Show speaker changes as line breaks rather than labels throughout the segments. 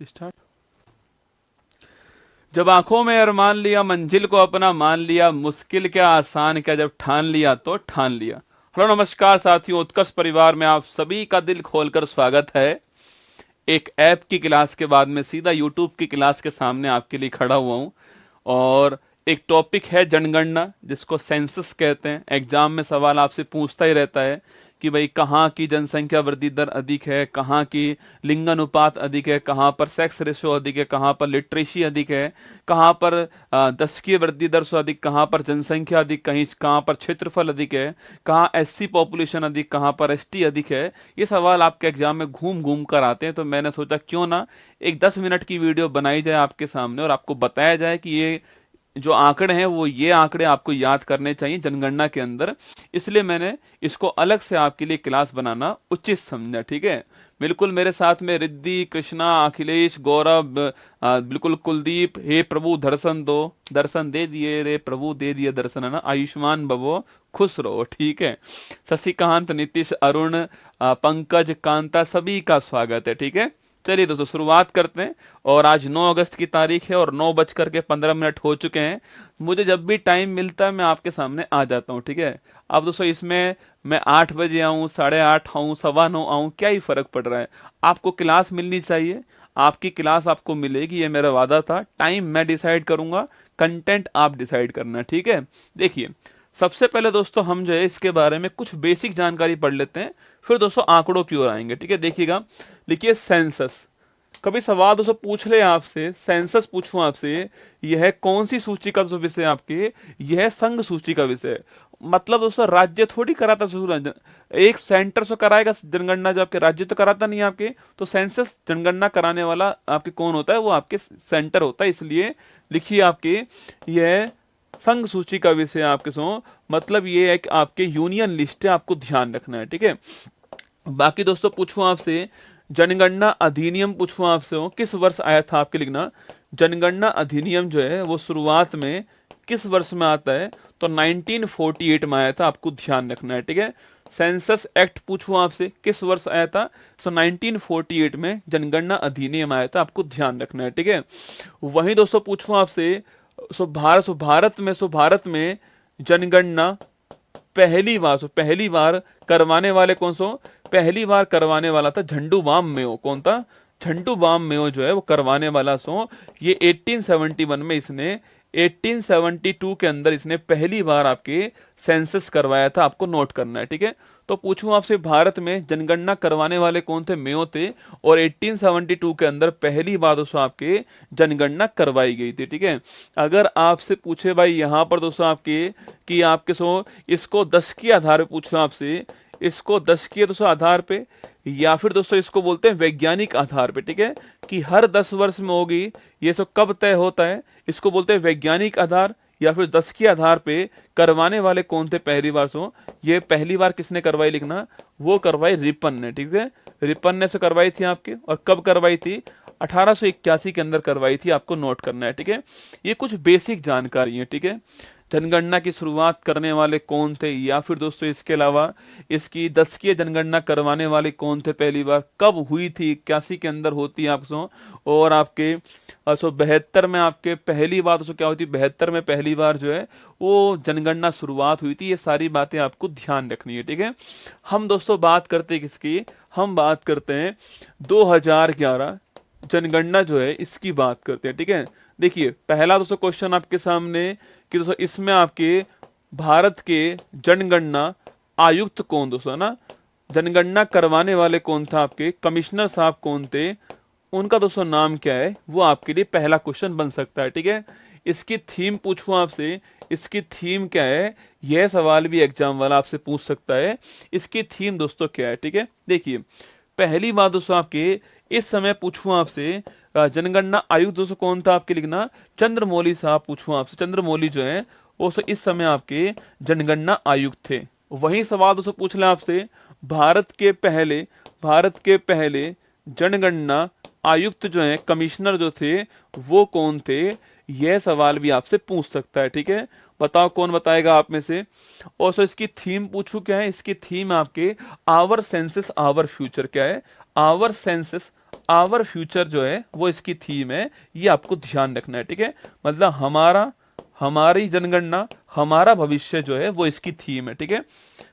Start. जब आंखों में अरमान लिया, मंजिल को अपना मान लिया, मुश्किल क्या आसान क्या, जब ठान लिया तो ठान लिया। हेलो नमस्कार साथियों, उत्कर्ष परिवार में आप सभी का दिल खोलकर स्वागत है। एक ऐप की क्लास के बाद में सीधा यूट्यूब की क्लास के सामने आपके लिए खड़ा हुआ हूं। और एक टॉपिक है जनगणना, जिसको सेंसस कहते हैं। एग्जाम में सवाल आपसे पूछता ही रहता है कि भाई कहाँ की जनसंख्या वृद्धि दर अधिक है, कहाँ की लिंगानुपात अधिक है, कहाँ पर सेक्स रेशो अधिक है, कहाँ पर लिटरेसी अधिक है, कहाँ पर दशकीय वृद्धि दर से अधिक, कहाँ पर जनसंख्या अधिक, कहीं कहाँ पर क्षेत्रफल अधिक है, कहाँ एससी पॉपुलेशन अधिक, कहाँ पर एसटी अधिक है। ये सवाल आपके एग्जाम में घूम घूम कर आते हैं। तो मैंने सोचा क्यों ना एक 10 मिनट की वीडियो बनाई जाए आपके सामने और आपको बताया जाए कि ये जो आंकड़े हैं वो ये आंकड़े आपको याद करने चाहिए जनगणना के अंदर। इसलिए मैंने इसको अलग से आपके लिए क्लास बनाना उचित समझा। ठीक है, बिल्कुल मेरे साथ में रिद्धि, कृष्णा, अखिलेश, गौरव, बिल्कुल कुलदीप। हे प्रभु दर्शन दो, दर्शन दे दिए रे प्रभु, दे दिए दर्शन, है ना। आयुष्मान भवो, खुश रहो। ठीक है, शशिकांत, नीतीश, अरुण, पंकज, कांता, सभी का स्वागत है। ठीक है, चलिए दोस्तों शुरुआत करते हैं। और आज 9 अगस्त की तारीख है और 9:15 हो चुके हैं। मुझे जब भी टाइम मिलता है मैं आपके सामने आ जाता हूँ। ठीक है, अब दोस्तों इसमें मैं 8 बजे आऊँ, 8:30 आऊँ, 9:15 आऊँ, क्या ही फर्क पड़ रहा है। आपको क्लास मिलनी चाहिए, आपकी क्लास आपको मिलेगी, ये मेरा वादा था। टाइम मैं डिसाइड करूंगा, कंटेंट आप डिसाइड करना। ठीक है, देखिए सबसे पहले दोस्तों हम जो है इसके बारे में कुछ बेसिक जानकारी पढ़ लेते हैं, फिर दोस्तों आंकड़ों की ओर आएंगे। ठीक है, देखिएगा, लिखिए सेंसस। कभी सवाल दोस्तों पूछ ले आपसे, सेंसस पूछूं आपसे, यह कौन सी सूची का दोस्तों विषय आपके, यह संघ सूची का विषय है। मतलब दोस्तों राज्य थोड़ी कराता एक सेंटर से कराएगा जनगणना, जो आपके राज्य तो कराता नहीं है आपके। तो सेंसस जनगणना कराने वाला आपके कौन होता है, वो आपके सेंटर होता है। इसलिए लिखिए आपके यह संघ सूची का विषय आपके सो, मतलब ये एक आपके यूनियन लिस्ट है, आपको ध्यान रखना है। ठीक है, बाकी दोस्तों पूछूं आपसे, जनगणना अधिनियम पूछूं आपसे हो किस वर्ष आया था, आपके लिखना। जनगणना अधिनियम जो है वो शुरुआत में किस वर्ष में आता है, तो 1948 में आया था, आपको ध्यान रखना है। ठीक है, सेंसस एक्ट पूछूं आपसे किस वर्ष आया था, सो 1948 में जनगणना अधिनियम आया था, आपको ध्यान रखना है। ठीक है, वहीं दोस्तों पूछूं आपसे, भारत में जनगणना पहली बार करवाने वाले कौन सो, पहली बार करवाने वाला था झंडू बाम मेयो। कौन था, झंडू बाम मेयो जो है वो करवाने वाला सो। ये 1871 में इसने, 1872 के अंदर इसने पहली बार आपके सेंसस करवाया था, आपको नोट करना है। ठीक है, तो पूछूं आपसे भारत में जनगणना करवाने वाले कौन थे, मेयो थे। और 1872 के अंदर पहली बार दोस्तों आपके जनगणना करवाई गई थी। ठीक है, अगर आपसे पूछे भाई यहाँ पर दोस्तों आपके कि आपके सो इसको 10 के आधार पे पूछो आपसे, इसको 10 के दोस्तों आधार पे, या फिर दोस्तों इसको बोलते हैं वैज्ञानिक आधार पे। ठीक है, कि हर 10 वर्ष में होगी, ये सब कब तय होता है, इसको बोलते हैं वैज्ञानिक आधार। या फिर 10 के आधार पे करवाने वाले कौन थे पहली बार सो, ये पहली बार किसने करवाई लिखना, वो करवाई रिपन ने। ठीक है, रिपन ने से करवाई थी आपके, और कब करवाई थी, 1881 के अंदर करवाई थी, आपको नोट करना है। ठीक है, ये कुछ बेसिक जानकारी है। ठीक है, जनगणना की शुरुआत करने वाले कौन थे, या फिर दोस्तों इसके अलावा इसकी 10 की जनगणना करवाने वाले कौन थे, पहली बार कब हुई थी, 81 के अंदर होती है आपको। और आपके 72 में आपके पहली बार दोस्तों क्या होती है, 72 में पहली बार जो है वो जनगणना शुरुआत हुई थी। ये सारी बातें आपको ध्यान रखनी है। ठीक है, हम दोस्तों बात करते हैं किसकी, हम बात करते हैं 2011 जनगणना जो है इसकी बात करते हैं। ठीक है, देखिए पहला दोस्तों क्वेश्चन आपके सामने कि दोस्तों इसमें आपके भारत के जनगणना आयुक्त कौन दोस्तों, ना जनगणना करवाने वाले कौन था, आपके कमिश्नर साहब कौन थे, उनका दोस्तों नाम क्या है, वो आपके लिए पहला क्वेश्चन बन सकता है। ठीक है, इसकी थीम पूछूं आपसे, इसकी थीम क्या है, यह सवाल भी एग्जाम वाला आपसे पूछ सकता है, इसकी थीम दोस्तों क्या है। ठीक है, देखिए पहली बात दोस्तों आपके इस समय पूछूं आपसे, जनगणना आयुक्त दोस्तों कौन था, आपके लिखना चंद्रमौली साहब। पूछूं आपसे, चंद्रमौली जो है वो इस समय आपके जनगणना आयुक्त थे। वही सवाल दोस्तों पूछ लें आपसे, भारत के पहले जनगणना आयुक्त जो है, कमिश्नर जो थे वो कौन थे, यह सवाल भी आपसे पूछ सकता है। ठीक है, बताओ कौन बताएगा आप में से। और सो इसकी थीम पूछू क्या है, इसकी थीम आपके आवर सेंसस आवर फ्यूचर क्या है, आवर सेंसस आवर फ्यूचर जो है वो इसकी थीम है, ये आपको ध्यान रखना है, ठीक है। मतलब हमारा, हमारी जनगणना, हमारा भविष्य जो है वो इसकी थीम है, ठीक है।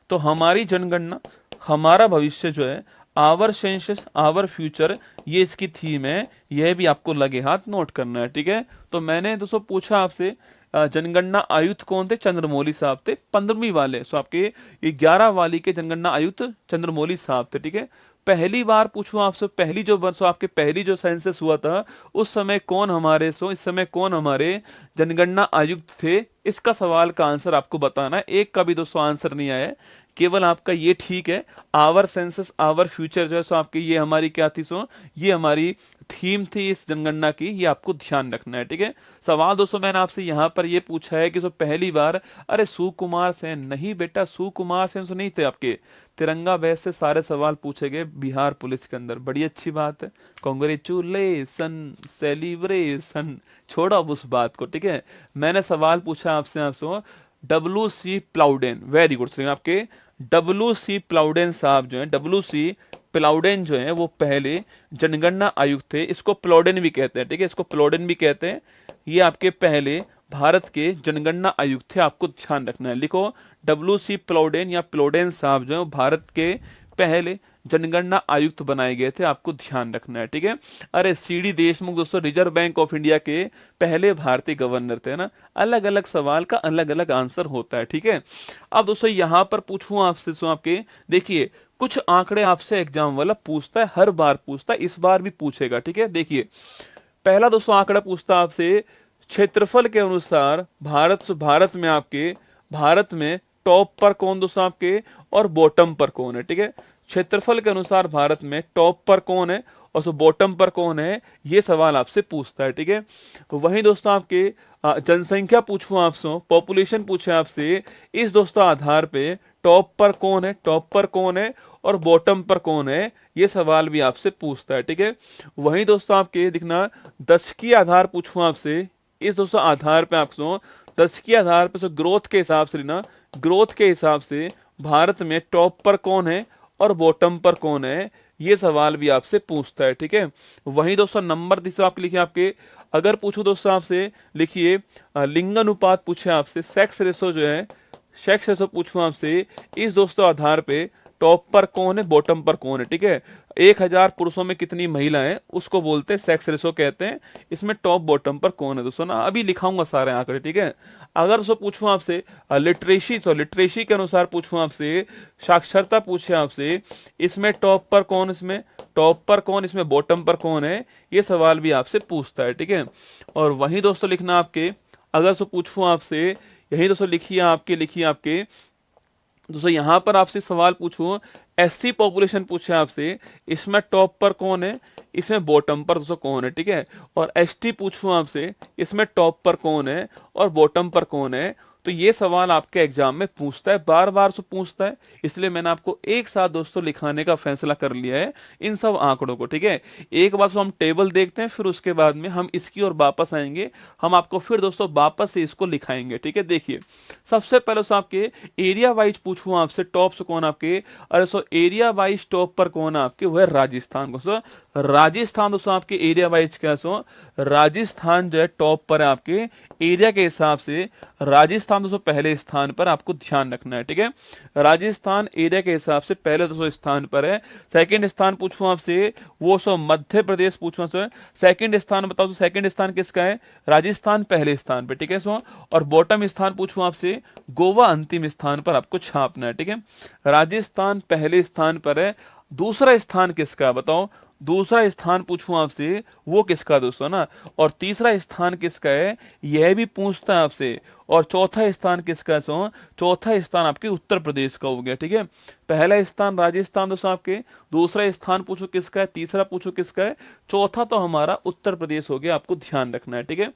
तो हमारी जनगणना, हमारा भविष्य जो है, आवर सेंसस आवर फ्यूचर, ये इसकी थीम है। यह भी आपको लगे हाथ नोट करना है, ठीक है। तो मैंने दोस्तों पूछा आपसे जनगणना आयुक्त कौन थे? चंद्रमौली साहब थे, 15वीं वाले। सो आपके 11 वाली के जनगणना आयुक्त चंद्रमौली साहब थे, ठीक है। पहली बार पूछूं आपसे, पहली जो वर्ष आपके पहली जो सेंसस हुआ था उस समय कौन हमारे इस समय कौन हमारे जनगणना आयुक्त थे? इसका सवाल का आंसर आपको बताना है। एक का भी दोस्तों आंसर नहीं आया है, केवल आपका ये ठीक है। आवर सेंसस आवर फ्यूचर जो है सो आपकी ये हमारी क्या थी? सो ये हमारी थीम थी इस जनगणना की, ये आपको ध्यान रखना है, ठीक है। सवाल दोस्तों मैंने आपसे यहाँ पर ये पूछा है कि सो पहली बार, अरे सुकुमार सेन नहीं बेटा, सुकुमार सेन तो नहीं थे आपके। तिरंगा बैच से सारे सवाल पूछे गए बिहार पुलिस के अंदर, बड़ी अच्छी बात है। कॉन्ग्रेचुलेशन, सेलिब्रेशन, छोड़ो अब उस बात को, ठीक है। मैंने सवाल पूछा आपसे WC प्लाउडेन, वेरी गुड। आपके WC प्लाउडेन साहब जो है, WC प्लाउडेन जो है वो पहले जनगणना आयुक्त थे। इसको प्लाउडेन भी कहते हैं, ठीक है, इसको प्लाउडेन भी कहते हैं। ये आपके पहले भारत के जनगणना आयुक्त थे, आपको ध्यान रखना है। लिखो WC प्लाउडेन या प्लाउडेन साहब जो है भारत के पहले जनगणना आयुक्त बनाए गए थे, आपको ध्यान रखना है, ठीक है। अरे CD देशमुख दोस्तों रिजर्व बैंक ऑफ इंडिया के पहले भारतीय गवर्नर थे ना। अलग अलग सवाल का अलग अलग आंसर होता है, ठीक है। अब दोस्तों यहां पर पूछूं आपसे, सो आपके देखिए कुछ आंकड़े आपसे एग्जाम वाला पूछता है, हर बार पूछता है, इस बार भी पूछेगा, ठीक है। देखिए पहला दोस्तों आंकड़ा पूछता है आपसे, क्षेत्रफल के अनुसार भारत में आपके, भारत में टॉप पर कौन दोस्तों आपके और बॉटम पर कौन है, ठीक है। क्षेत्रफल के अनुसार भारत में टॉप पर कौन है और सो बॉटम पर कौन है, ये सवाल आपसे पूछता है, ठीक है। तो वहीं दोस्तों आपके जनसंख्या पूछूं आपसे, पॉपुलेशन पूछे आपसे, इस दोस्तों आधार पे टॉप पर कौन है, टॉप पर कौन है और बॉटम पर कौन है, ये सवाल भी आपसे पूछता है, ठीक है। वहीं दोस्तों आपके दिखना दशकीय आधार पूछूं आपसे, इस दोस्तों आधार पे आपसे दशकीय आधार पे ग्रोथ के हिसाब से ना, ग्रोथ के हिसाब से भारत में टॉप पर कौन है और बॉटम पर कौन है, ये सवाल भी आपसे पूछता है, ठीक है। वहीं दोस्तों नंबर दिशा आपके लिखिए, आपके अगर पूछूं दोस्तों आपसे, लिखिए लिंगानुपात पूछे आपसे, सेक्स रेशो जो है, सेक्स रेशो पूछूं आपसे, इस दोस्तों आधार पे टॉप पर कौन है बॉटम पर कौन है, ठीक है। 1000 पुरुषों में कितनी महिलाएं, उसको बोलते हैं सेक्स रेशो कहते हैं। इसमें टॉप बॉटम पर कौन है दोस्तों ना, अभी लिखाऊंगा सारे आंकड़े, ठीक है। अगर दोस्तों पूछूं आपसे लिटरेसी, तो लिटरेसी के अनुसार पूछूं आपसे, साक्षरता पूछे आपसे, इसमें टॉप पर कौन, इसमें टॉप पर कौन, इसमें बॉटम पर कौन है, ये सवाल भी आपसे पूछता है, ठीक है। और वहीं दोस्तों लिखना आपके, अगर सो पूछूं आपसे, यही दोस्तों लिखिए आपके दोस्तों यहां पर आपसे सवाल पूछूं, SC पॉपुलेशन पूछे आपसे, इसमें टॉप पर कौन है, इसमें बॉटम पर दोस्तों कौन है, ठीक है। और ST पूछूं आपसे, इसमें टॉप पर कौन है और बॉटम पर कौन है। तो ये सवाल आपके एग्जाम में पूछता है, बार बार से पूछता है, इसलिए मैंने आपको एक साथ दोस्तों लिखाने का फैसला कर लिया है इन सब आंकड़ों को, ठीक है। एक बार हम टेबल देखते हैं, फिर उसके बाद में हम इसकी ओर वापस आएंगे, हम आपको फिर दोस्तों वापस से इसको लिखाएंगे, ठीक है। देखिए सबसे पहले सो आपके एरिया वाइज पूछूं आपसे, टॉप से कौन आपके, अरे सो एरिया वाइज टॉप पर कौन है आपके, वह राजस्थान। को राजस्थान दोस्तों आपके एरिया वाइज क्या, सो राजस्थान जो है टॉप पर है आपके एरिया के हिसाब से। राजस्थान दोस्तों पहले स्थान पर, आपको ध्यान रखना है, ठीक है। राजस्थान एरिया के हिसाब से पहले दोस्तों स्थान पर है। सेकंड स्थान पूछूं आपसे, वो सो मध्य प्रदेश पूछूं सर, सेकंड स्थान बताओ तो सेकंड स्थान किसका है, राजस्थान पहले स्थान पे, ठीक है। सो और बॉटम स्थान पूछूं आपसे, गोवा अंतिम स्थान पर आपको छापना है, ठीक है। राजस्थान पहले स्थान पर है, दूसरा स्थान किसका है बताओ, दूसरा स्थान पूछूं आपसे वो किसका दोस्तों ना, और तीसरा स्थान किसका है यह भी पूछता है आपसे, और चौथा स्थान किसका है, सो चौथा स्थान आपके उत्तर प्रदेश का हो गया, ठीक है। पहला स्थान राजस्थान दोस्तों आपके, दूसरा स्थान पूछो किसका है, तीसरा पूछो किसका है, चौथा तो हमारा उत्तर प्रदेश हो गया, आपको ध्यान रखना है, ठीक है।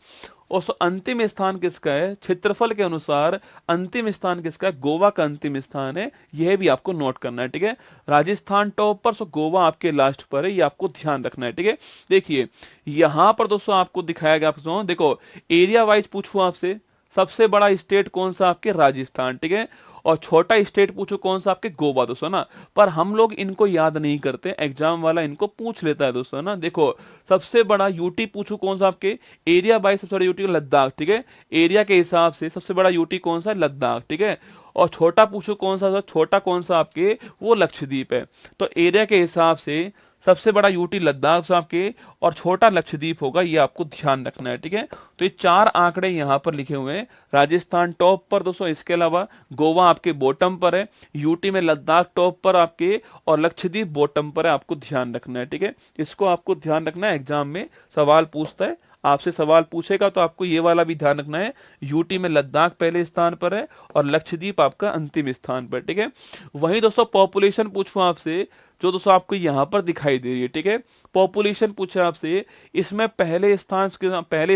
और अंतिम स्थान किसका है, क्षेत्रफल के अनुसार अंतिम स्थान किसका है, गोवा का अंतिम स्थान है, यह भी आपको नोट करना है, ठीक है। राजस्थान टॉप पर, सो गोवा आपके लास्ट पर है, ये आपको ध्यान रखना है, ठीक है। देखिए यहां पर दोस्तों आपको दिखाया गया, आपको देखो एरिया वाइज पूछूं आपसे, सबसे बड़ा स्टेट कौन सा आपके राजस्थान, ठीक है, और छोटा स्टेट पूछो कौन सा आपके गोवा दोस्तों ना। पर हम लोग इनको याद नहीं करते, एग्जाम वाला इनको पूछ लेता है दोस्तों ना। देखो सबसे बड़ा यूटी पूछो कौन सा आपके, एरिया बाई सबसे बड़ा यूटी लद्दाख, ठीक है, एरिया के हिसाब से सबसे बड़ा यूटी कौन सा है, लद्दाख, ठीक है। और छोटा पूछो कौन सा, छोटा कौन सा आपके, वो लक्षद्वीप है। तो एरिया के हिसाब से सबसे बड़ा यूटी लद्दाख आपके और छोटा लक्षद्वीप होगा, ये आपको ध्यान रखना है, ठीक है। तो ये 4 आंकड़े यहाँ पर लिखे हुए हैं, राजस्थान टॉप पर दोस्तों, इसके अलावा गोवा आपके बॉटम पर है, यूटी में लद्दाख टॉप पर आपके, और लक्षद्वीप बॉटम पर है, आपको ध्यान रखना है, ठीक है। इसको आपको ध्यान रखना है, एग्जाम में सवाल पूछता है, आपसे सवाल पूछेगा तो आपको ये वाला भी ध्यान रखना है, यूटी में लद्दाख पहले स्थान पर है और लक्षद्वीप आपका अंतिम स्थान पर, ठीक है। वहीं दोस्तों पॉपुलेशन पूछूं आपसे, जो दोस्तों आपको यहां पर दिखाई दे रही है, ठीक है, पॉपुलेशन पूछा आपसे, इसमें पहले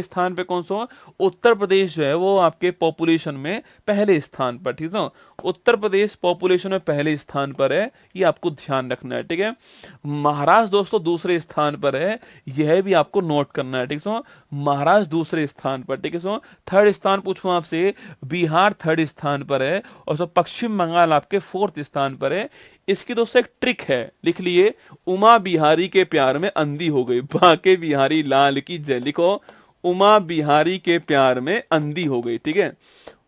स्थान पे कौन सा, उत्तर प्रदेश जो है वो आपके पॉपुलेशन में पहले स्थान पर, ठीक है, उत्तर प्रदेश पॉपुलेशन में पहले स्थान पर है, ये आपको ध्यान रखना है, ठीक है। महाराष्ट्र दोस्तों दूसरे स्थान पर है, यह भी आपको नोट करना है, ठीक है, महाराष्ट्र दूसरे स्थान पर, ठीक है। थर्ड स्थान पूछूं आपसे, बिहार थर्ड स्थान पर है, और पश्चिम बंगाल आपके 4th स्थान पर है। इसकी दोस्तों एक ट्रिक है, लिख लिए, उमा बिहारी के प्यार में अंधी हो गई, बांके बिहारी लाल की जय, लिखो, उमा बिहारी के प्यार में अंधी हो गई, ठीक है,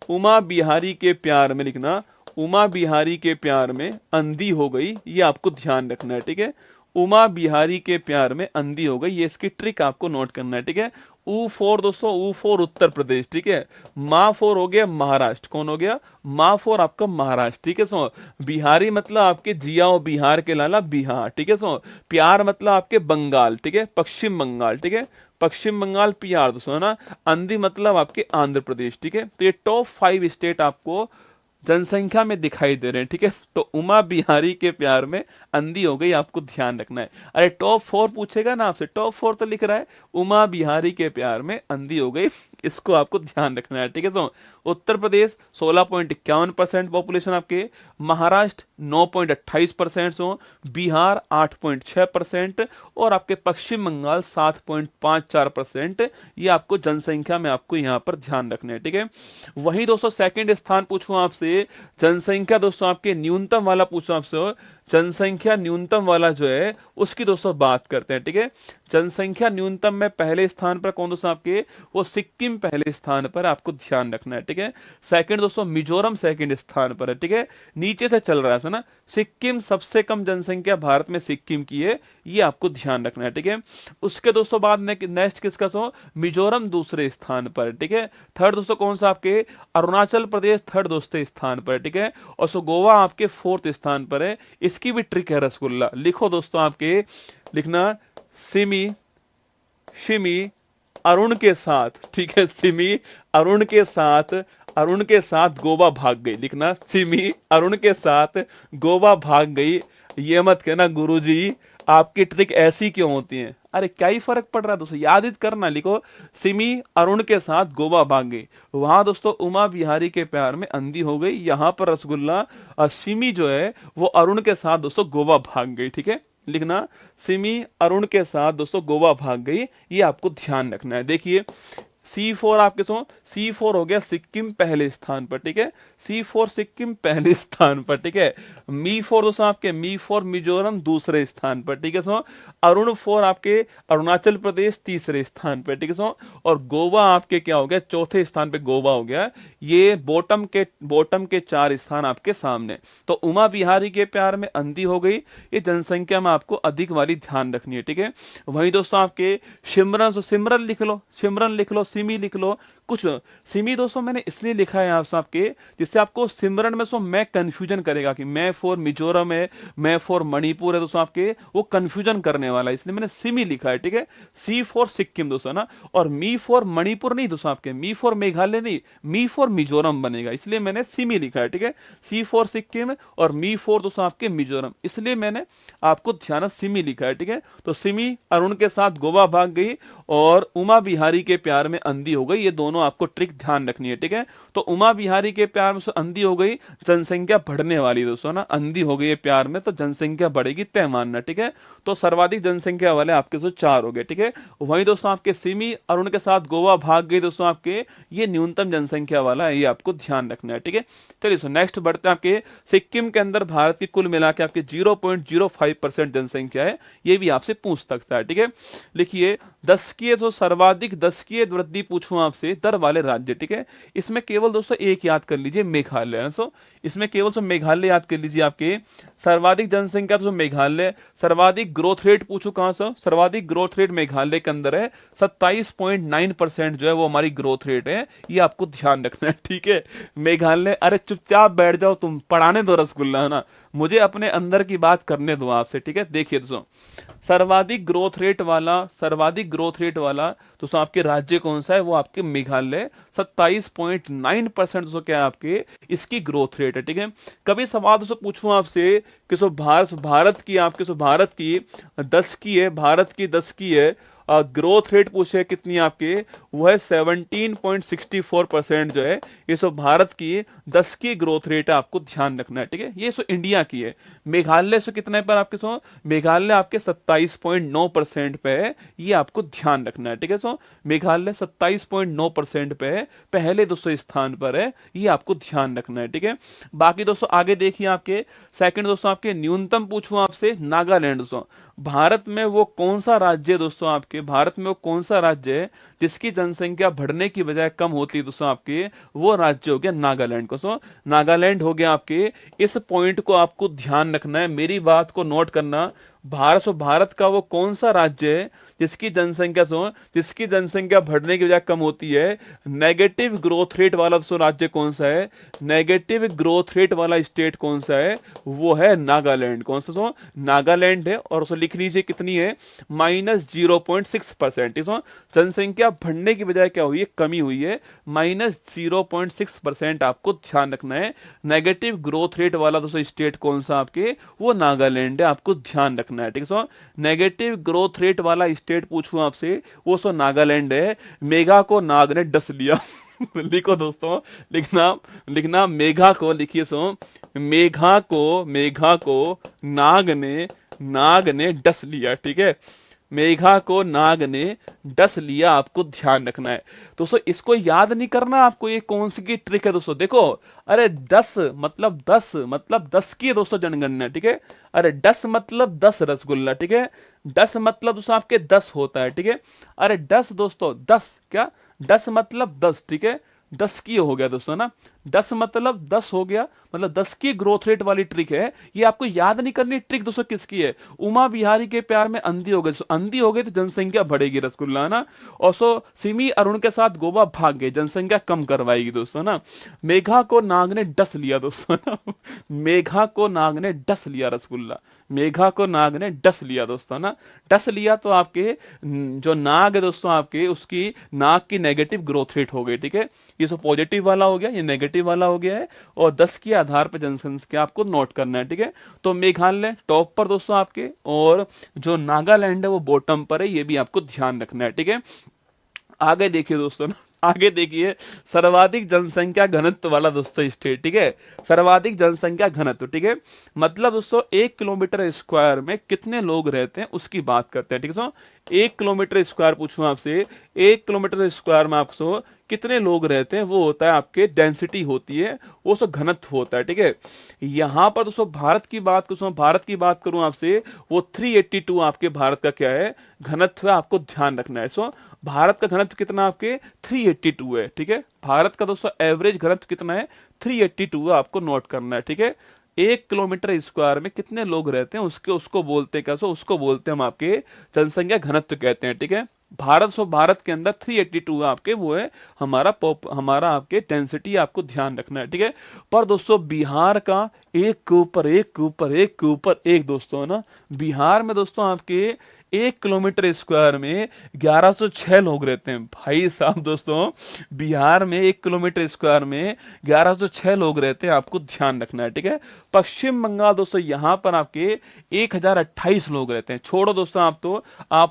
उमा बिहारी के प्यार में लिखना, उमा बिहारी के प्यार में अंधी हो गई, ये आपको ध्यान रखना है, ठीक है, उमा बिहारी के प्यार में अंधी हो गई, ये इसकी ट्रिक आपको नोट करना है, ठीक है। U4 दोस्तों, U4 उत्तर प्रदेश, ठीक है, माँ 4 हो गया महाराष्ट्र, कौन हो गया, माँ 4 आपका महाराष्ट्र, ठीक है। सो बिहारी मतलब आपके जियाओ बिहार के लाला बिहार, ठीक है। सो प्यार मतलब आपके बंगाल, ठीक है, पश्चिम बंगाल, ठीक है, पश्चिम बंगाल प्यार दोस्तों है ना। अंधी मतलब आपके आंध्र प्रदेश, ठीक है। तो ये टॉप 5 स्टेट आपको जनसंख्या में दिखाई दे रहे हैं, ठीक है। तो उमा बिहारी के प्यार में अंधी हो गई, आपको ध्यान रखना है। अरे टॉप 4 पूछेगा ना आपसे, टॉप 4 तो लिख रहा है, उमा बिहारी के प्यार में अंधी हो गई, इसको आपको ध्यान रखना है, ठीक है। सो उत्तर प्रदेश 16.51% पॉपुलेशन आपके, महाराष्ट्र 9.28%, सो बिहार 8.6%, और आपके पश्चिम बंगाल 7.54%, ये आपको जनसंख्या में आपको यहाँ पर ध्यान रखना है, ठीक है। वहीं दोस्तों सेकंड स्थान पूछूं आपसे, जनसंख्या दोस्तों आपके न्यूनतम वाला पूछूं आपसे, जनसंख्या न्यूनतम वाला जो है उसकी दोस्तों बात करते हैं, ठीक है। जनसंख्या न्यूनतम में पहले स्थान पर कौन दोस्तों आपके, वो सिक्किम पहले स्थान पर, आपको ध्यान रखना है, ठीक है। सेकंड दोस्तों मिजोरम सेकंड स्थान पर है, ठीक है, नीचे से चल रहा है ना, सिक्किम सबसे कम जनसंख्या भारत में सिक्किम की है, ये आपको ध्यान रखना है, ठीक है। उसके दोस्तों बाद नेक्स्ट किसका सो, मिजोरम दूसरे स्थान पर, ठीक है। थर्ड दोस्तों कौन सा आपके, अरुणाचल प्रदेश थर्ड दोस्तों स्थान पर, ठीक है। और सो गोवा आपके 4th स्थान पर है, इसकी भी ट्रिक है रसगुल्ला, लिखो दोस्तों आपके, लिखना, सिमी शिमी अरुण के साथ, ठीक है, सिमी अरुण के साथ, अरुण के साथ गोवा भाग गई, लिखना, सिमी अरुण के साथ गोवा भाग गई। ये मत कहना गुरुजी आपकी ट्रिक ऐसी क्यों होती है, अरे क्या ही फर्क पड़ रहा है दोस्तों, याद ही करना, लिखो, सिमी अरुण के साथ गोवा भाग गई। वहां दोस्तों उमा बिहारी के प्यार में अंधी हो गई, यहां पर रसगुल्ला सिमी जो है वो अरुण के साथ दोस्तों गोवा भाग गई, ठीक है, लिखना, सिमी अरुण के साथ दोस्तों गोवा भाग गई, ये आपको ध्यान रखना है। देखिए C4 आपके सो, C4 हो गया सिक्किम पहले स्थान पर, ठीक है, C4 सिक्किम पहले स्थान पर, ठीक है। मी 4 दोस्तों आपके, मी 4 मिजोरम दूसरे स्थान पर, ठीक है। सो अरुण 4 आपके अरुणाचल प्रदेश तीसरे स्थान पर, ठीक है। सो और गोवा आपके क्या हो गया, चौथे स्थान पे गोवा हो गया, ये बॉटम के 4 स्थान आपके सामने। तो उमा बिहारी के प्यार में अंधी हो गई, ये जनसंख्या में आपको अधिक वाली ध्यान रखनी है, ठीक है। वहीं दोस्तों आपके सिमरन लिख लो, सिमरन लिख लो, सिमी लिख लो, कुछ सिमी दोस्तों मैंने इसलिए लिखा है यहाँ आपके, जिससे आपको सिमरन में सो मैं कंफ्यूजन करेगा कि मैं 4 मिजोरम है, मैं 4 मणिपुर है दोस्तों, आपके वो कंफ्यूजन करने वाला है, इसलिए मैंने सिमी लिखा है, ठीक है। C4 सिक्किम दोस्तों ना, और मी 4 मणिपुर नहीं दोस्तों आपके, मी 4 मेघालय नहीं, मी 4 मिजोरम बनेगा, इसलिए मैंने सिमी लिखा है, ठीक है। C4 सिक्किम और मी 4 दोस्तों आपके मिजोरम, इसलिए मैंने आपको ध्यान सिमी लिखा है, ठीक है। तो सिमी अरुण के साथ गोवा भाग गई और उमा बिहारी के प्यार में अंधी हो गई, ये दोनों आपको ट्रिक ध्यान रखनी है, ठीक है। तो उमा बिहारी के प्यार में अंधी हो गई, जनसंख्या बढ़ने वाली दोस्तों ना, अंधी हो गई है प्यार में तो जनसंख्या बढ़ेगी तय मानना, ठीक है। तो सर्वाधिक जनसंख्या वाले आपके दोस्तों 4 हो गए, ठीक है। वहीं दोस्तों आपके सिमी और उनके साथ गोवा भाग गई दोस्तों आपके, ये न्यूनतम जनसंख्या वाला है, ये आपको ध्यान रखना है, ठीक है। चलिए सो नेक्स्ट बढ़ते हैं आपके सिक्किम के अंदर भारत की कुल मिला के आपके 0.05% जनसंख्या है, ये भी आपसे पूछ सकता है, ठीक है। लिखिए दशकीय तो सर्वाधिक दशकीय वृद्धि पूछूं आपसे दर वाले राज्य, ठीक है। इसमें केवल दोस्तों एक याद कर लीजिए, मेघालय। सो इसमें केवल सो मेघालय याद कर लीजिए, आपके सर्वाधिक जनसंख्या तो मेघालय। सर्वाधिक ग्रोथ रेट पूछो कहां से, सर्वाधिक ग्रोथ रेट मेघालय के अंदर है, 27.9% जो है वो हमारी ग्रोथ रेट है, ये आपको ध्यान रखना है, ठीक है। मेघालय, अरे चुपचाप बैठ जाओ, तुम पढ़ाने दो रसगुल्ला, है ना, मुझे अपने अंदर की बात करने दो आपसे, ठीक है। देखिए दोस्तों सर्वाधिक ग्रोथ रेट वाला, सर्वाधिक ग्रोथ रेट वाला दोस्तों आपके राज्य कौन सा है, वो आपके मेघालय, 27.9% दोस्तों क्या है आपके इसकी ग्रोथ रेट है, ठीक है। कभी सवाल दोस्तों पूछूं आपसे कि सो भारत की आपके सो भारत की 10 की है, भारत की 10 की है ग्रोथ रेट पूछे कितनी आपके, वो है 17.64% जो है, ये सो भारत की 10 की ग्रोथ रेट है, आपको ध्यान रखना है, ठीक है। ये सो इंडिया की है। मेघालय सो कितने पर आपके सो, मेघालय आपके 27.9% पे है, ये आपको ध्यान रखना है, ठीक है। सो मेघालय 27.9% पे है, पहले दोस्तों स्थान पर है, ये आपको ध्यान रखना है, ठीक है। बाकी दोस्तों आगे देखिए आपके सेकंड दोस्तों आपके न्यूनतम पूछूं आपसे, नागालैंड दोस्तों, भारत में वो कौन सा राज्य है दोस्तों आपके, भारत में वो कौन सा राज्य है जिसकी जनसंख्या बढ़ने की बजाय कम होती है दोस्तों आपके, वो राज्य हो गया नागालैंड को। सो नागालैंड हो गया आपके, इस पॉइंट को आपको ध्यान रखना है, मेरी बात को नोट करना। भारत का वो कौन सा राज्य है जिसकी जनसंख्या बढ़ने की बजाय कम होती है, नेगेटिव ग्रोथ रेट वाला दोस्तों राज्य कौन सा है, नेगेटिव ग्रोथ रेट वाला स्टेट कौन सा है, वो है नागालैंड। कौन सा सो, नागालैंड है। और उसको लिख लीजिए कितनी है, -0.6%। इसमें जनसंख्या बढ़ने की बजाय क्या हुई है, कमी हुई है, -0.6% आपको ध्यान रखना है। नेगेटिव ग्रोथ रेट वाला दोस्तों स्टेट कौन सा आपके, वो नागालैंड है, आपको ध्यान रखना है, ठीक है। सो नेगेटिव ग्रोथ रेट वाला स्टेट पूछूं आपसे, वो सो नागालैंड है। मेघा को नाग ने डस लिया लिखो दोस्तों, लिखना लिखना मेघा को, लिखिए सो मेघा को नाग ने डस लिया, ठीक है। मेघा को नाग ने डस लिया, आपको ध्यान रखना है दोस्तों। इसको याद नहीं करना आपको, ये कौन सी की ट्रिक है दोस्तों, देखो, अरे 10 मतलब 10 की है दोस्तों जनगणना, ठीक है। अरे 10 मतलब 10 रसगुल्ला, ठीक है। 10 मतलब दोस्तों आपके 10 होता है, ठीक है। अरे 10 दोस्तों 10 क्या, 10 मतलब 10, ठीक है। 10 की हो गया दोस्तों ना, 10 मतलब 10 हो गया, मतलब 10 की ग्रोथ रेट वाली ट्रिक है, ये आपको याद नहीं करनी ट्रिक दोस्तों किसकी है, उमा बिहारी के प्यार में अंधी हो गई, अंधी हो गई तो जनसंख्या बढ़ेगी रसगुल्ला ना, और सो सिमी अरुण के साथ गोवा भाग गए, जनसंख्या कम करवाएगी दोस्तों ना। मेघा को नाग ने डस लिया दोस्तों ना मेघा को नाग ने डस लिया रसगुल्ला, मेघा को नाग ने डस लिया दोस्तों ना। डस लिया तो आपके जो नाग है दोस्तों आपके, उसकी नाग की नेगेटिव ग्रोथ रेट हो गई, ठीक है। ये सो पॉजिटिव वाला हो गया, ये नेगेटिव वाला हो गया है, और 10 के आधार पर जनसंख्या आपको नोट करना है, ठीक है। तो मेघालय टॉप पर दोस्तों आपके, और जो नागालैंड है वो बॉटम पर है, ये भी आपको ध्यान रखना है, ठीक है। आगे देखिए दोस्तों ना, आगे देखिए सर्वाधिक जनसंख्या घनत्व वाला दोस्तों स्टेट, ठीक है। सर्वाधिक जनसंख्या घनत्व, ठीक है, मतलब दोस्तों 1 किलोमीटर स्क्वायर में कितने लोग रहते हैं उसकी बात करते हैं, ठीक है। 1 किलोमीटर स्क्वायर पूछूं आपसे, 1 किलोमीटर स्क्वायर में आपको कितने लोग रहते हैं, वो होता है आपके डेंसिटी होती है, वो सब घनत्व होता है, ठीक है। यहां पर दोस्तों भारत की बात करूं आपसे, वो 382 आपके भारत का क्या है, घनत्व है, आपको ध्यान रखना है। सो भारत का घनत्व कितना आपके 382 है, ठीक है। भारत का दोस्तों एवरेज घनत्व कितना है, 382 है, आपको नोट करना है, ठीक है। 1 किलोमीटर स्क्वायर में कितने लोग रहते हैं उसको बोलते हैं, कैसे, उसको बोलते हैं हम आपके जनसंख्या घनत्व कहते हैं, ठीक है। भारत के अंदर 382 आपके वो है हमारा आपके डेंसिटी, आपको ध्यान रखना है, ठीक है। पर दोस्तों बिहार का एक के ऊपर एक दोस्तों ना, बिहार में दोस्तों आपके 1 किलोमीटर स्क्वायर में 1106 लोग रहते हैं, भाई साहब दोस्तों बिहार में 1 किलोमीटर स्क्वायर में 1106 लोग रहते हैं, आपको ध्यान रखना है, ठीक है। पश्चिम बंगाल दोस्तों यहां पर आपके 1028 लोग रहते हैं। छोड़ो दोस्तों आप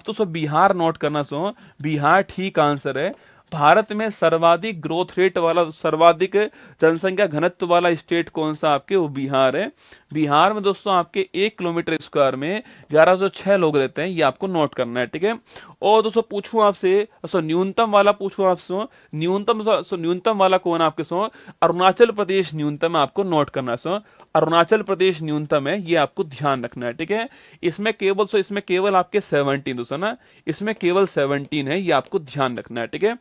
तो सब बिहार नोट करना, सो बिहार ठीक आंसर है। भारत में सर्वाधिक ग्रोथ रेट वाला, सर्वाधिक जनसंख्या घनत्व वाला स्टेट कौन सा आपके, वो बिहार है। बिहार में दोस्तों आपके 1 किलोमीटर स्क्वायर में 1106 लोग रहते हैं, ये आपको नोट करना है, ठीक है। और दोस्तों पूछूं आपसे, न्यूनतम वाला पूछूं आपसे, न्यूनतम वाला कौन आपके अरुणाचल प्रदेश न्यूनतम है, आपको नोट करना है। अरुणाचल प्रदेश न्यूनतम है, ये आपको ध्यान रखना है, ठीक है। इसमें केवल आपके 17 दोस्तों ना, इसमें केवल 17 है, ये आपको ध्यान रखना है, ठीक है।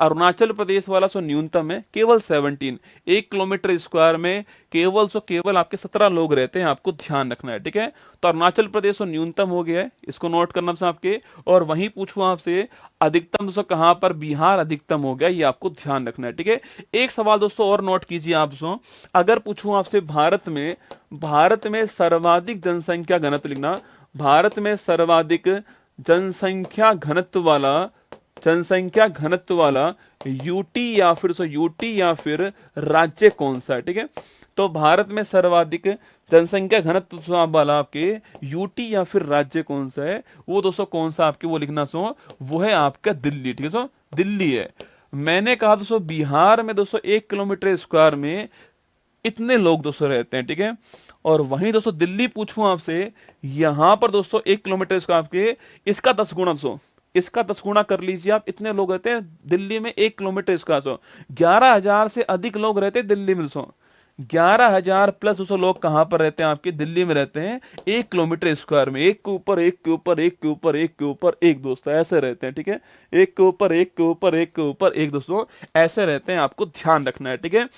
अरुणाचल प्रदेश वाला न्यूनतम है केवल 17, 1 किलोमीटर स्क्वायर में केवल आपके 17 लोग रहते हैं, आपको ध्यान रखना है, ठीक है। तो अरुणाचल प्रदेश न्यूनतम हो गया है, इसको नोट करना दोस्तों आपके। और वहीं पूछूं आपसे अधिकतम दोस्तों कहां पर, बिहार अधिकतम हो गया, ये आपको ध्यान रखना है, ठीक है। एक सवाल दोस्तों और नोट कीजिए आप दोस्तों, अगर पूछूं आपसे भारत में सर्वाधिक जनसंख्या घनत्व लिखना, भारत में सर्वाधिक जनसंख्या घनत्व वाला यूटी या फिर राज्य कौन सा है, ठीक है। तो भारत में सर्वाधिक जनसंख्या घनत्व वाला आपके यूटी या फिर राज्य कौन सा है, वो दोस्तों कौन सा आपके, वो लिखना वो है आपका दिल्ली, ठीक है। दिल्ली है। मैंने कहा दोस्तों बिहार में दोस्तों 1 किलोमीटर स्क्वायर में इतने लोग दोस्तों रहते हैं, ठीक है। और वहीं दोस्तों दिल्ली पूछूं आपसे, यहां पर दोस्तों 1 किलोमीटर स्क्वायर आपके इसका 10 गुना इसका 10 गुना कर लीजिए आप, इतने लोग रहते हैं दिल्ली में 1 किलोमीटर स्क्वायर। 11,000 से अधिक लोग रहते हैं दिल्ली में दोस्तों, 11,000 प्लस 200 लोग कहां पर रहते हैं आपके, दिल्ली में रहते हैं 1 किलोमीटर स्क्वायर में, एक के ऊपर एक के ऊपर एक के ऊपर एक के ऊपर एक दोस्तों ऐसे रहते हैं, ठीक है। एक के ऊपर एक के ऊपर एक के ऊपर एक दोस्तों ऐसे रहते हैं, आपको ध्यान रखना है, ठीक है।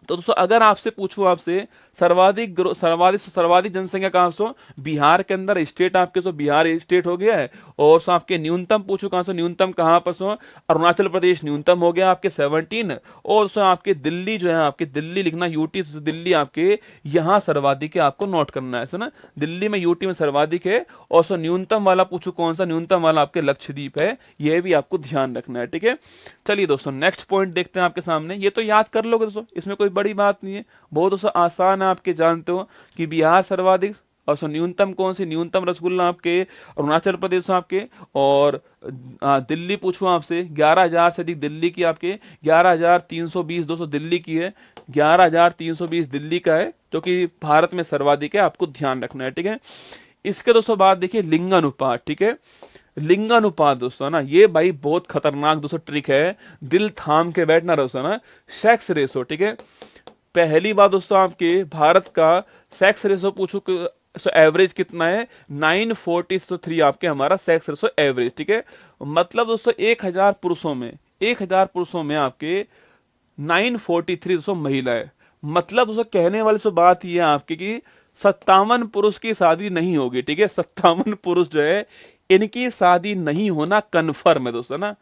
तो दोस्तों अगर आपसे पूछूं आपसे सर्वाधिक जनसंख्या कहां बिहार के अंदर, स्टेट आपके बिहार स्टेट हो गया है। और आपके न्यूनतम पूछो कहां न्यूनतम कहां पर अरुणाचल प्रदेश न्यूनतम हो गया आपके 17। और आपके दिल्ली जो है, आपके दिल्ली लिखना यूटी, दिल्ली आपके यहां सर्वाधिक है, आपको नोट करना है ना, दिल्ली में यूटी में सर्वाधिक है। और न्यूनतम वाला पूछो कौन सा, न्यूनतम वाला आपके लक्षद्वीप है, यह भी आपको ध्यान रखना है, ठीक है। चलिए दोस्तों नेक्स्ट पॉइंट देखते हैं आपके सामने, ये तो याद कर लोगे दोस्तों, इसमें कोई बड़ी बात नहीं है, बहुत दोस्तों आसान है, आपके जानते हो कि बिहार सर्वाधिक। और न्यूनतम कौन सी, न्यूनतम रसगुल्ला आपके अरुणाचल प्रदेश आपके। और दिल्ली पूछूं आपसे 11,000 से अधिक दिल्ली की आपके 11,320 दोस्तों दिल्ली की है, 11,320 दिल्ली का है, जो कि भारत में सर्वाधिक है, आपको ध्यान रखना है, ठीक है। इसके दोस्तों बाद देखिए लिंगानुपात, ठीक है। लिंगानुपात दोस्तों ना, ये भाई बहुत खतरनाक दोस्तों ट्रिक है, दिल थाम के बैठना दोस्तों ना। सेक्स रेशो, ठीक है। पहली बात दोस्तों आपके भारत का सेक्स रेशो पूछो एवरेज कितना है, 943 आपके हमारा सेक्स रेशो एवरेज, ठीक है। मतलब दोस्तों 1,000 पुरुषों में आपके 943 दोस्तों महिलाएं। मतलब दोस्तों कहने वाली सो बात यह है आपकी कि 57 पुरुष की शादी नहीं होगी, ठीक है। 57 पुरुष जो है इनकी शादी नहीं होना कन्फर्म है दोस्तों ना,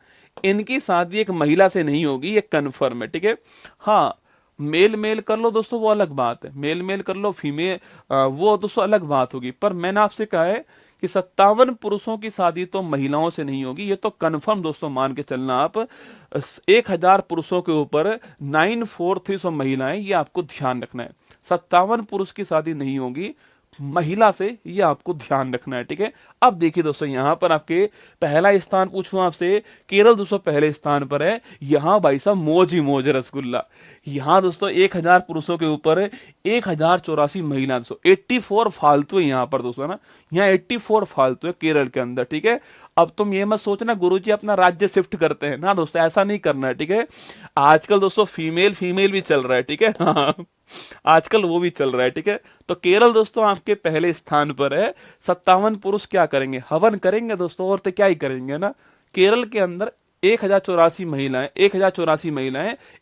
इनकी शादी एक महिला से नहीं होगी, ये कन्फर्म है, ठीक है। हाँ मेल कर लो दोस्तों, वो अलग बात है, मेल कर लो फीमेल, वो दोस्तों अलग बात होगी। पर मैंने आपसे कहा है कि 57 पुरुषों की शादी तो महिलाओं से नहीं होगी, ये तो कन्फर्म दोस्तों मान के चलना आप। 1,000 पुरुषों के ऊपर 943 महिलाएं, ये आपको ध्यान रखना है। 57 पुरुष की शादी नहीं होगी महिला से, ये आपको ध्यान रखना है, ठीक है। अब देखिए दोस्तों यहां पर आपके पहला स्थान पूछूं आपसे, केरल दोस्तों पहले स्थान पर है। यहां भाई साहब मौज ही मौज रसगुल्ला, यहां दोस्तों 1,000 पुरुषों के ऊपर 1,084 महिला दोस्तों, 84 फालतू है यहां पर दोस्तों ना, यहाँ 84 फालतू है केरल के अंदर, ठीक है। अब तुम ये मत सोचना गुरुजी अपना राज्य शिफ्ट करते हैं ना दोस्तों, ऐसा नहीं करना है, ठीक है। आजकल दोस्तों फीमेल भी चल रहा है, ठीक है। हाँ आजकल वो भी चल रहा है, ठीक है। तो केरल दोस्तों आपके पहले स्थान पर है। 57 पुरुष क्या करेंगे, हवन करेंगे दोस्तों, और तो क्या ही करेंगे ना। केरल के अंदर 1,084 महिलाएं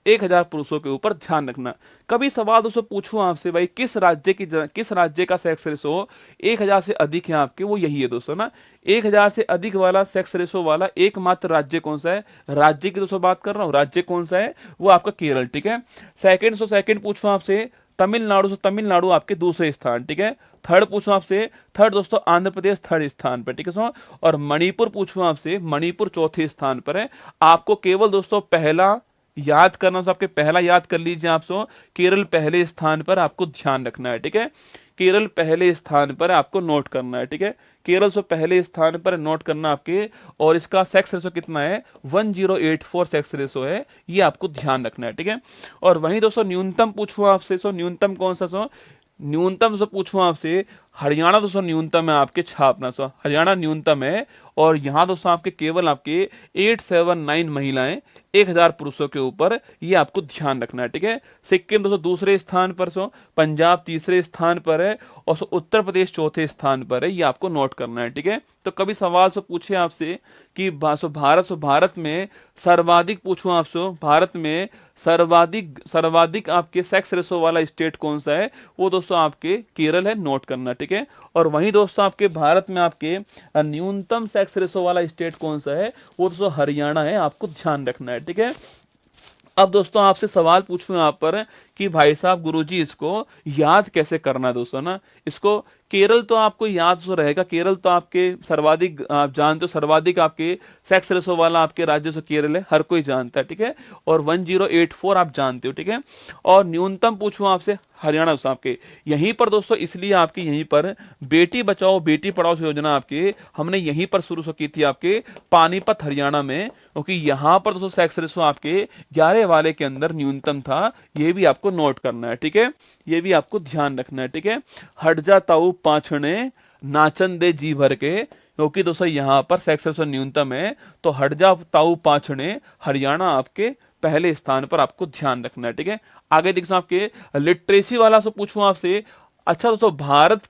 1,000 पुरुषों के ऊपर ध्यान रखना। कभी सवाल दोस्तों पूछूं आपसे भाई किस राज्य का सेक्स रेशो 1,000 से अधिक है आपके, वो यही है दोस्तों ना। 1,000 से अधिक वाला सेक्स रेशो वाला एकमात्र राज्य कौन सा है, राज्य की दोस्तों बात कर रहा हूं, राज्य कौन सा है, वो आपका केरल, ठीक है। सेकंड पूछूं आपसे तमिलनाडु आपके दूसरे स्थान, ठीक है। थर्ड पूछूं आपसे, थर्ड दोस्तों आंध्र प्रदेश थर्ड स्थान पर, ठीक है। और मणिपुर पूछूं आपसे, मणिपुर चौथे स्थान पर है। आपको केवल दोस्तों पहला याद करना, आपके पहला याद कर लीजिए आप केरल पहले स्थान पर, आपको ध्यान रखना है, ठीक है। केरल पहले स्थान पर है, आपको नोट करना है। ठीक है, केरल से पहले स्थान पर नोट करना आपके, और इसका सेक्स रेशो कितना है, 1084 सेक्स रेशो है, ये आपको ध्यान रखना है। ठीक है, और वहीं दोस्तों न्यूनतम पूछूं आपसे, सो न्यूनतम कौन सा, सो न्यूनतम से पूछूं आपसे, हरियाणा दोस्तों न्यूनतम है आपके छापना, सो हरियाणा न्यूनतम है, और यहाँ दोस्तों आपके केवल आपके 879 महिलाएं 1000 पुरुषों के ऊपर, ये आपको ध्यान रखना है। ठीक है, सिक्किम दोस्तों दूसरे स्थान पर, सो पंजाब तीसरे स्थान पर है, और सो उत्तर प्रदेश चौथे स्थान पर है, ये आपको नोट करना है। ठीक है, तो कभी सवाल सो पूछे आपसे कि भारत में सर्वाधिक, पूछूं आपसे भारत में सर्वाधिक आपके सेक्स रेशो वाला स्टेट कौन सा है, वो दोस्तों आपके केरल है, नोट करना। ठीक है, और वहीं दोस्तों आपके भारत में आपके न्यूनतम सेक्स रेशो वाला स्टेट कौन सा है, वो दोस्तों हरियाणा है, आपको ध्यान रखना है। ठीक है, अब दोस्तों आपसे सवाल पूछूं यहाँ पर कि भाई साहब गुरुजी इसको याद कैसे करना है दोस्तों ना, इसको केरल तो आपको याद तो रहेगा, केरल तो आपके सर्वाधिक, आप जानते हो सर्वाधिक आपके सेक्स रेशो वाला आपके राज्य से केरल है, हर कोई जानता है। ठीक है, और 1084 आप जानते हो। ठीक है, और न्यूनतम पूछूं आपसे हरियाणा से आपके, यहीं पर दोस्तों इसलिए आपके यहीं पर बेटी बचाओ बेटी पढ़ाओ योजना आपके हमने यहीं पर शुरू की थी आपके पानीपत हरियाणा में, क्योंकि यहाँ पर दोस्तों सेक्स रेशो आपके 11 वाले के अंदर न्यूनतम था, ये भी आपको नोट करना है। ठीक है, ये भी आपको ध्यान रखना है। ठीक है, हट जा ताऊ पाछने नाचन दे जी भर के, क्योंकि दोस्तों यहाँ पर सेक्स रेशो न्यूनतम है, तो हट जा ताऊ पाछने हरियाणा आपके पहले स्थान पर, आपको ध्यान रखना है। ठीक है, आगे देखो आपके लिटरेसी वाला से पूछूं आपसे, अच्छा दोस्तों भारत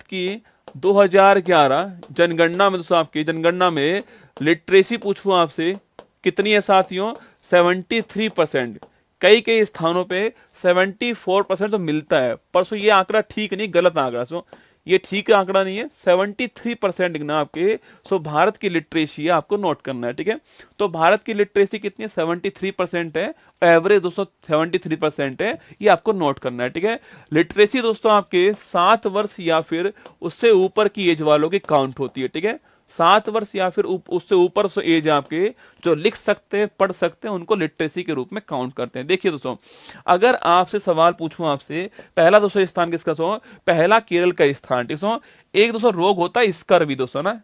की 2011 जनगणना में दोस्तों आपकी जनगणना में लिटरेसी पूछूं आपसे कितनी है साथियों, 73%, कई स्थानों पे 74% तो मिलता है, परसों ये आंकड़ा ठीक नहीं, गलत आंकड़ा, सो ये ठीक आंकड़ा नहीं है, 73% लिखना आपके। सो भारत की लिटरेसी है, आपको नोट करना है। ठीक है, तो भारत की लिटरेसी कितनी है, 73% है, एवरेज दोस्तों 73% है, ये आपको नोट करना है। ठीक है, लिटरेसी दोस्तों आपके 7 वर्ष या फिर उससे ऊपर की एज वालों की काउंट होती है। ठीक है, 7 वर्ष या फिर उससे ऊपर से एज आपके जो लिख सकते हैं पढ़ सकते हैं उनको लिटरेसी के रूप में काउंट करते हैं। देखिए दोस्तों, अगर आपसे सवाल पूछूं आपसे, पहला दोस्तों स्थान किसका, सो पहला केरल का स्थान। ठीक है, एक दोस्तों रोग होता है स्कर्वी दोस्तों ना,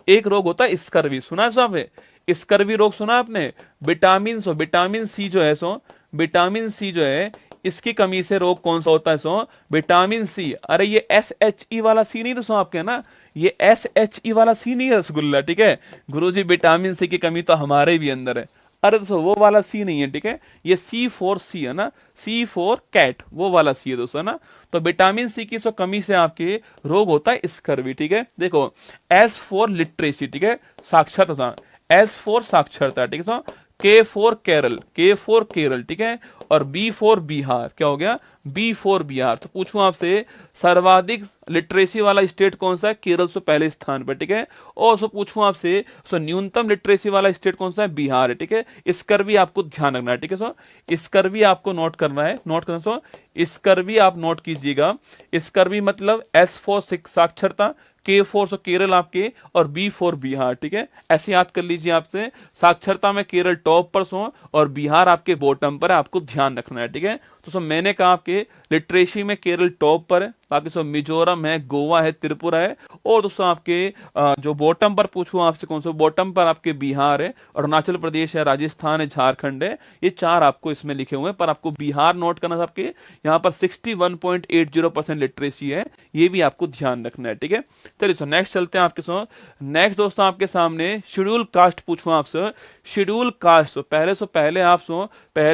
एक रोग होता है स्कर्वी, सुना है आपने स्कर्वी रोग, सुना आपने, विटामिन सी जो है, सो विटामिन सी जो है इसकी कमी से रोग कौन सा होता है, सो विटामिन सी। अरे ये SHE वाला सी नहीं दोस्तों आपके ना, ये SHE वाला सी नहीं है रसगुल्ला। ठीक है, गुरुजी विटामिन सी की कमी तो हमारे भी अंदर है, अरे दोस्तों वो वाला सी नहीं है। ठीक है, ये C4C है ना, C4 कैट, वो वाला सी है दोस्तों ना, तो विटामिन सी की सो कमी से आपके रोग होता है स्कर्वी। ठीक है, देखो S4 लिटरेसी, ठीक है साक्षरता, S4 साक्षरता, ठीक है, K4 केरल, ठीक है, और B4 बिहार, क्या हो गया, B4 बिहार। तो पूछूं आपसे सर्वाधिक लिटरेसी वाला स्टेट कौन सा है, केरल से पहले स्थान पर। ठीक है, और सो पूछूं आपसे सो न्यूनतम लिटरेसी वाला स्टेट कौन सा है, बिहार है। ठीक है, इसकर भी आपको ध्यान रखना है। ठीक है, सो इसकर भी आपको नोट करना है, नोट करना, सो इसकर भी आप नोट कीजिएगा, इसकर भी मतलब S4 साक्षरता, K4 सो केरल आपके, और B4 बिहार। ठीक है, ऐसे याद कर लीजिए आपसे, साक्षरता में केरल टॉप पर सो और बिहार आपके बॉटम पर है, आपको ध्यान रखना है। ठीक है, तो सो मैंने कहा आपके लिटरेसी में केरल टॉप पर है, बाकी सो मिजोरम है, गोवा है, त्रिपुरा है, और दोस्तों आपके जो बॉटम पर पूछूं आपसे कौन सा, बॉटम पर आपके बिहार है, अरुणाचल प्रदेश है, राजस्थान है, झारखंड है, ये 4 आपको इसमें लिखे हुए हैं, पर आपको बिहार नोट करना है। आपके यहाँ पर 61.80% लिटरेसी है, ये भी आपको ध्यान रखना है। ठीक है, चलिए सो नेक्स्ट चलते हैं आपके सो नेक्स्ट दोस्तों आपके सामने शेड्यूल कास्ट पूछूं आपसे, शेड्यूल कास्ट, पहले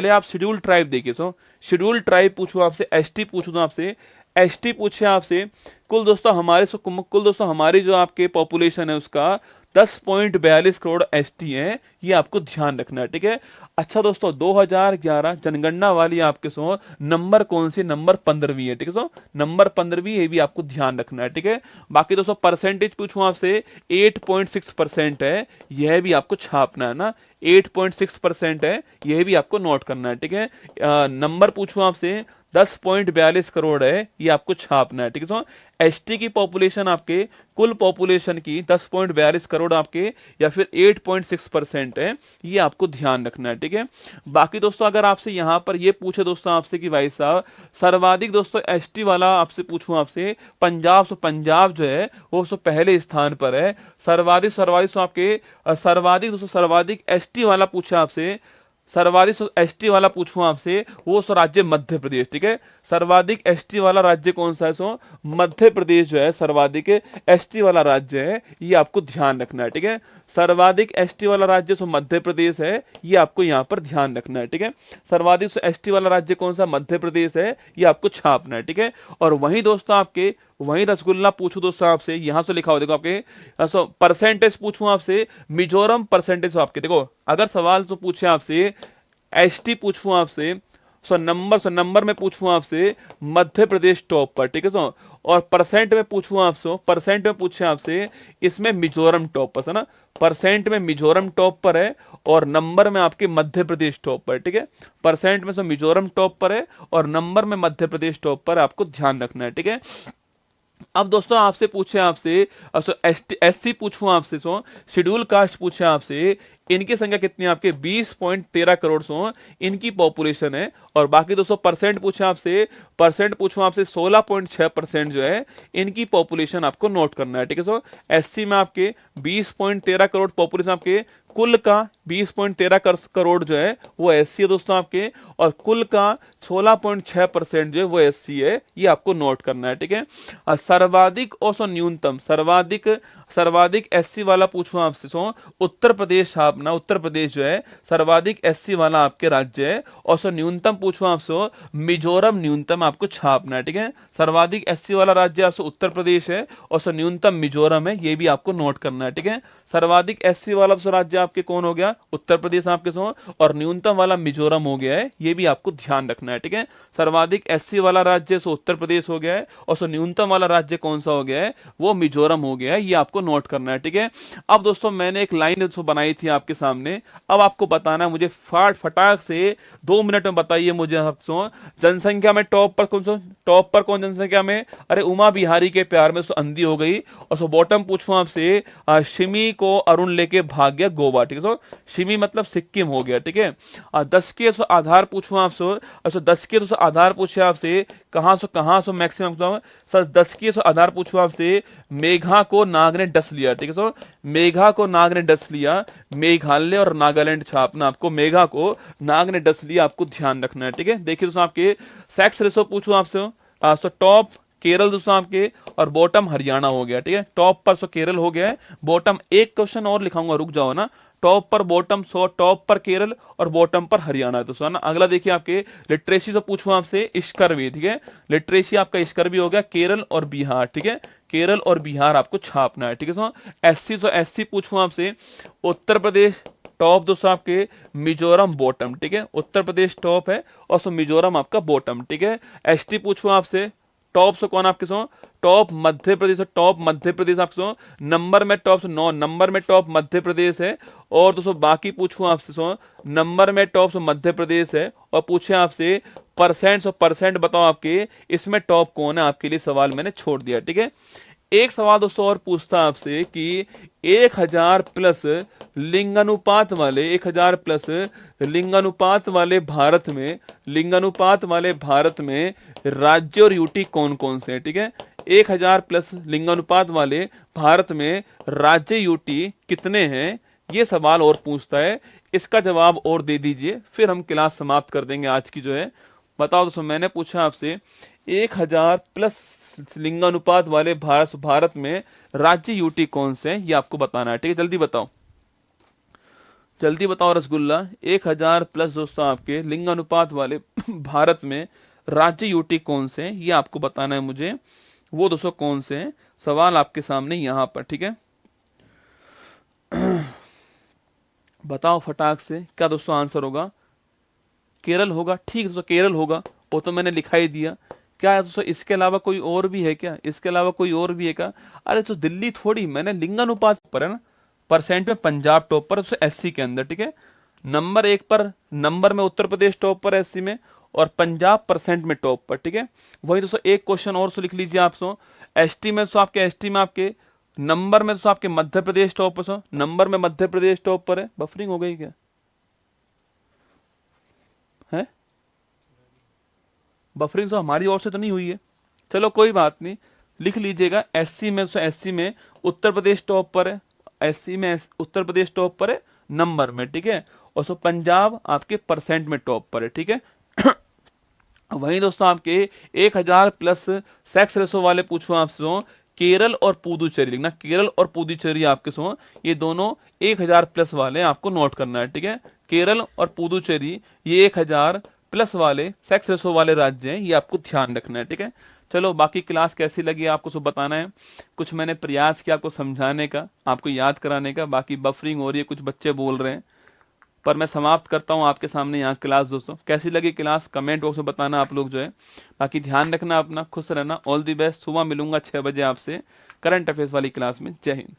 आप शेड्यूल ट्राइब देखिए, सो शेड्यूल ट्राइब पूछूं आपसे, ST पूछूं तो आपसे, ST पूछे आपसे, कुल दोस्तों हमारी जो आपके पॉपुलेशन है उसका 10.42 करोड़ ST है, ये आपको ध्यान रखना है। ठीक है, अच्छा दोस्तों 2011 जनगणना वाली आपके सो नंबर कौन सी, नंबर 15वीं है। ठीक है, सो नंबर 15वीं, ये भी आपको ध्यान रखना है। ठीक है, बाकी दोस्तों परसेंटेज पूछूं आपसे 8.6% है, यह भी आपको छापना है ना, 8.6% है, यह भी आपको नोट करना है। ठीक है, नंबर पूछूं आपसे 10.42 करोड़ है, ये आपको छापना है। ठीक है, तो एसटी की पॉपुलेशन आपके कुल पॉपुलेशन की 10.42 करोड़ आपके या फिर 8.6% है, ये आपको ध्यान रखना है। ठीक है, बाकी दोस्तों अगर आपसे यहाँ पर ये पूछे दोस्तों आपसे कि भाई साहब सर्वाधिक दोस्तों एसटी वाला आपसे पूछूं आपसे पंजाब, सो पंजाब जो है वो पहले स्थान पर है। सर्वाधिक सर्वाधिक सो आपके सर्वाधिक दोस्तों सर्वाधिक एसटी वाला पूछा आपसे, सर्वाधिक एसटी वाला पूछूं आपसे वो राज्य मध्य प्रदेश। ठीक है, सर्वाधिक एसटी वाला राज्य कौन सा है? सो मध्य प्रदेश जो है सर्वाधिक एसटी वाला राज्य है, ये आपको ध्यान रखना है। ठीक है, सर्वाधिक एसटी वाला राज्य सो मध्य प्रदेश है, ये आपको यहाँ पर ध्यान रखना है। ठीक है, सर्वाधिक एसटी वाला राज्य कौन सा? मध्य प्रदेश है, ये आपको छापना है। ठीक है, और वहीं दोस्तों आपके वहीं रसगुल्ला पूछूं दोस्तों आपसे, यहां से लिखा हो देखो आपके परसेंटेज पूछूं आपसे, मिजोरम परसेंटेज आपके देखो, अगर सवाल तो पूछे आपसे एसटी पूछूं आपसे, नंबर में पूछूं आपसे मध्य प्रदेश टॉप पर। ठीक है, सो और परसेंट में पूछूं आपसे, परसेंट में पूछे आपसे इसमें मिजोरम टॉप पर है ना, परसेंट में मिजोरम टॉप पर है और नंबर में आपके मध्य प्रदेश टॉप पर। ठीक है, परसेंट में मिजोरम टॉप पर है और नंबर में मध्य प्रदेश टॉप पर, आपको ध्यान रखना है। ठीक है, अब दोस्तों आपसे पूछे आपसे एससी पूछूं आपसे, शेड्यूल कास्ट पूछे आपसे, इनकी संख्या कितनी है? आपके 20.13 करोड़ इनकी पॉपुलेशन है। और बाकी दोस्तों परसेंट पूछे आपसे, परसेंट पूछूं आपसे 16.6% जो है इनकी पॉपुलेशन आपको नोट करना है। ठीक है, एससी में आपके 20.13 करोड़ पॉपुलेशन, आपके कुल का 20.13 करोड़ जो है वो एससी है दोस्तों आपके, और कुल का 16.6% जो है वो एससी है, ये आपको नोट करना है। ठीक है, सर्वाधिक और न्यूनतम, सर्वाधिक एससी वाला पूछूं आपसे उत्तर प्रदेश छापना, उत्तर प्रदेश जो है सर्वाधिक एससी वाला आपके राज्य है। और न्यूनतम पूछूं आपसे मिजोरम, न्यूनतम आपको छापना है। ठीक है, सर्वाधिक एससी वाला राज्य आपसे उत्तर प्रदेश है और न्यूनतम मिजोरम है, ये भी आपको नोट करना है। ठीक है, सर्वाधिक एससी वाला राज्य आपके कौन हो गया? उत्तर प्रदेश आपके और न्यूनतम वाला मिजोरम हो गया है, ये भी आपको ध्यान रखना है। ठीक है, सर्वाधिक एससी वाला राज्य उत्तर प्रदेश हो गया है और न्यूनतम वाला राज्य कौन सा हो गया है? वो मिजोरम हो गया है, ये आपको नोट करना है। ठीक है, अब दोस्तों मैंने एक लाइन बनाई थी आपके सामने, अब आपको बताना है मुझे फटाक से 2 मिनट में बताइए मुझे जनसंख्या में टॉप पर कौन सा? टॉप पर कौन जनसंख्या में? अरे उमा बिहारी के प्यार में अंधी हो गई। और बॉटम पूछूं आपसे शिमी को अरुण लेके भाग गया गोवा। ठीक है, शिमी मतलब सिक्किम हो गया। ठीक है, 10 के आधार पूछूं आपसे, अच्छा 10 के आधार पूछे आपसे कहां से मैक्सिमम सर 10 के आधार पूछूं आपसे, मेघा को नाग ने डस लिया। ठीक है, मेघा को नाग ने डस लिया, मेघालय और नागालैंड छापना आपको, मेघा को नाग ने डस लिया, आपको ध्यान रखना है। ठीक है, देखिए दोस्तों आपके सेक्स रेशो पूछूं आपसे, टॉप केरल दोस्तों आपके और बॉटम हरियाणा हो गया। ठीक है, टॉप पर केरल हो गया है, बॉटम एक क्वेश्चन और लिखाऊंगा, रुक जाओ ना, टॉप पर बॉटम टॉप पर केरल और बॉटम पर हरियाणा दोस्तों ना। अगला देखिए आपके लिटरेसी से पूछूं आपसे इश्कर भी। ठीक है, लिटरेसी आपका इश्कर भी हो गया, केरल और बिहार। ठीक है, केरल और बिहार आपको छापना है। ठीक है, एससी पूछूं आपसे, उत्तर प्रदेश टॉप दोस्तों आपके, मिजोरम बॉटम। ठीक है, उत्तर प्रदेश टॉप है और मिजोरम आपका बॉटम। ठीक है, एसटी पूछूं आपसे, टॉप से कौन आपके टॉप मध्य प्रदेश, टॉप मध्य प्रदेश आपसे नंबर में टॉप 9 नंबर में टॉप मध्य प्रदेश है। और दोस्तों बाकी पूछूं आपसे नंबर में टॉप मध्य प्रदेश है, और पूछे आपसे परसेंट बताओ आपके इसमें टॉप कौन है, आपके लिए सवाल मैंने छोड़ दिया। ठीक है, एक सवाल दोस्तों और पूछता आपसे कि 1000 प्लस लिंगानुपात वाले 1000 प्लस लिंगानुपात वाले भारत में, लिंगानुपात वाले भारत में राज्य और यूटी कौन कौन से हैं? ठीक है, 1000 प्लस लिंगानुपात वाले भारत में राज्य यूटी कितने हैं, ये सवाल और पूछता है। इसका जवाब और दे दीजिए, फिर हम क्लास समाप्त कर देंगे आज की जो है। बताओ दोस्तों, मैंने पूछा आपसे 1000 प्लस लिंगानुपात वाले भारत में राज्य यूटी कौन से हैं, ये आपको बताना है। ठीक है, जल्दी बताओ, जल्दी बताओ रसगुल्ला। 1000 प्लस दोस्तों आपके लिंगानुपात वाले भारत में राज्य यूटी कौन से हैं, ये आपको बताना है मुझे, वो दोस्तों कौन से हैं। सवाल आपके सामने यहां पर। ठीक है, बताओ फटाक से, क्या दोस्तों आंसर होगा? केरल होगा। ठीक है दोस्तों, केरल होगा, वो तो मैंने लिखा ही दिया। क्या है दोस्तों, इसके अलावा कोई और भी है क्या? इसके अलावा कोई और भी है क्या? अरे तो दिल्ली थोड़ी, मैंने लिंगानुपात पर है ना, परसेंट में पंजाब टॉप पर एससी के अंदर। ठीक है, नंबर 1 पर, नंबर में उत्तर प्रदेश टॉप पर एससी में, और पंजाब परसेंट में टॉप पर, ठीक है। वही दोस्तों एक क्वेश्चन और सो लिख लीजिए आप सो, एसटी में सो आपके, एसटी में आपके नंबर में तो आपके मध्य प्रदेश टॉप पर, सो नंबर में मध्य प्रदेश टॉप पर है। बफरिंग हो गई क्या है? बफरिंग तो हमारी ओर से तो नहीं हुई है, चलो कोई बात नहीं, लिख लीजिएगा। एससी में, सो एससी में उत्तर प्रदेश टॉप पर है, एससी में उत्तर प्रदेश टॉप पर है नंबर में, ठीक है। और सो पंजाब आपके परसेंट में टॉप पर है, ठीक है। वहीं दोस्तों आपके 1000 प्लस सेक्स रेशो वाले पूछो आपसे, केरल और पुदुचेरी लिखना, केरल और पुदुचेरी आपके सो ये दोनों 1000 प्लस वाले आपको नोट करना है, ठीक है। केरल और पुदुचेरी ये 1000 प्लस वाले सेक्स रेशो वाले राज्य हैं, ये आपको ध्यान रखना है, ठीक है। चलो बाकी क्लास कैसी लगी आपको सब बताना है। कुछ मैंने प्रयास किया आपको समझाने का, आपको याद कराने का, बाकी बफरिंग हो रही है, कुछ बच्चे बोल रहे हैं, पर मैं समाप्त करता हूं आपके सामने यहाँ क्लास। दोस्तों कैसी लगी क्लास कमेंट बॉक्स में बताना आप लोग जो है। बाकी ध्यान रखना अपना, खुश रहना, ऑल दी बेस्ट। सुबह मिलूंगा 6 बजे आपसे करंट अफेयर्स वाली क्लास में। जय हिंद।